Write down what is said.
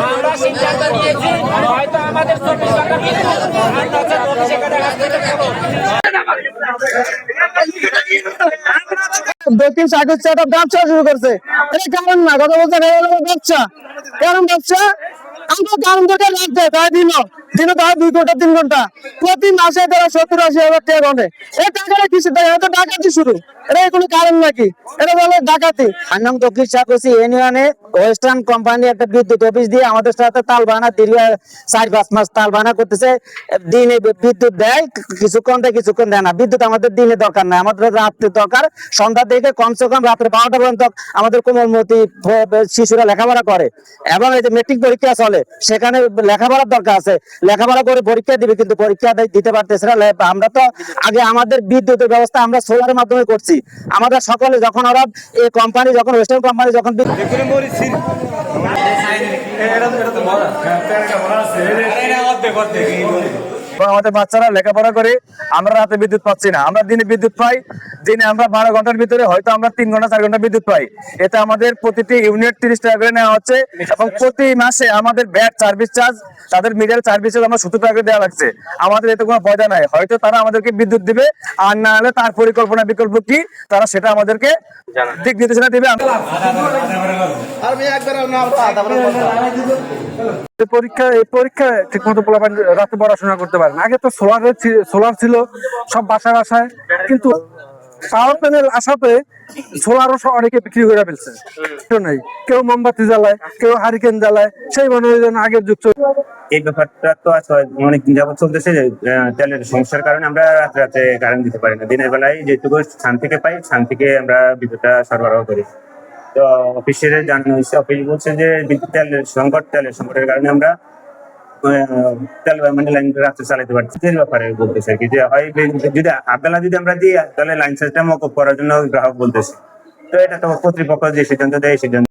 আমরা সিদ্ধান্ত নিয়েছি হয়তো আমাদের 24 ঘন্টা দক্ষিণ সাগর সেটা ব্যবসা শুরু করছে। এটা কারণ না, কথা বলতে ব্যবসা কারণ ব্যবসা আমরা কারণ থেকে লাভ দেয় তাই দিনও তারা 2 ঘন্টা 3 ঘন্টা প্রতি মাসে তারা 70-80 হাজার টাকা গণে। এই টাকাটা কিসের টাকা? এটা ডাকাতি শুরু। এটা কোনো কারণ নাকি? এটা বলে ডাকাতি। আন্নাম দক্ষিণ সাগরসি ইউনিয়নে ওয়েস্টার্ন কোম্পানি একটা বিদ্যুৎ অফিস দিয়ে আমাদের সাথে তাল বানা দীর্ঘ 4-5 মাস তাল বানা করতেছে। দিনে বিদ্যুৎ দেয়, কিছুক্ষণ দেয় কিছুক্ষণ দেয় না। বিদ্যুৎ আমাদের দিনে দরকার নাই, আমাদের রাত্রে দরকার। সন্ধ্যা থেকে কমসে কম রাত্রে 12টা পর্যন্ত আমাদের কোমলমতি শিশুরা লেখাপড়া করে এবং এই যে মেট্রিক পরীক্ষা চলে সেখানে লেখাপড়ার দরকার আছে, লেখাপড়া করে পরীক্ষা দিবে কিন্তু পরীক্ষা দিতে পারতেছে না। আমরা তো আগে আমাদের বিদ্যুতের ব্যবস্থা আমরা সোলারের মাধ্যমে করছি। আমাদের সকলে যখন ওরা এই কোম্পানি যখন ওয়েস্টার্ন কোম্পানি যখন আমাদের বাচ্চারা লেখাপড়া করে আমরা রাতে বিদ্যুৎ পাচ্ছি না, আমরা দিনে বিদ্যুৎ পাই। দিনে আমরা 12 ঘন্টার ভিতরে হয়তো আমরা 3 ঘন্টা 4 ঘন্টা বিদ্যুৎ পাই। এতে আমাদের প্রতিটি ইউনিট 30 টাকা করে নেওয়া হচ্ছে এবং প্রতি মাসে আমাদের ব্যাট সার্ভিস চার্জ, তাদের মিডিয়াল সার্ভিস চার্জ আমরা 70 টাকা করে দেওয়া লাগছে। আমাদের এতে কোনো ফায়দা নাই। হয়তো তারা আমাদেরকে বিদ্যুৎ দিবে, আর না হলে তার পরিকল্পনা বিকল্প কি তারা সেটা আমাদেরকে দিক নির্দেশনা দিবে। পরীক্ষা ঠিক মতো রাতে পড়াশোনা করতে পারে না। আগে তো সোলার ছিল সব বাসায় বাসায়, কিন্তু পাওয়ার প্যানেল আসাতে সোলারও অনেকে বিক্রি করে ফেলছে। নেই, কেউ মোমবাতি জ্বালায়, কেউ হারিকেন জ্বালায়, সেই মনে হয় যেন আগের যুগ। এই ব্যাপারটা তো অনেকদিন যাবত চলতেছে। তেলের সমস্যার কারণে আমরা রাতে রাতে কারেন্ট দিতে পারি না। দিনের বেলায় যেটুকু ছান থেকে পাই, ছান থেকে আমরা বিদ্যুৎটা সরবরাহ করি। তো অফিসের জানানো হয়েছে, অফিস বলছে যে বিদ্যুৎ তেলের সংকটের কারণে আমরা তেল মানে লাইন রাত্রে চালাতে পারছি। এর ব্যাপারে বলতেছে আর কি, যে হয় যদি আবেলা যদি আমরা দিই তাহলে লাইন চার্জটা মকুব করার জন্য গ্রাহক বলতেছে। তো এটা তো কর্তৃপক্ষ যে সিদ্ধান্ত দেয় সিদ্ধান্ত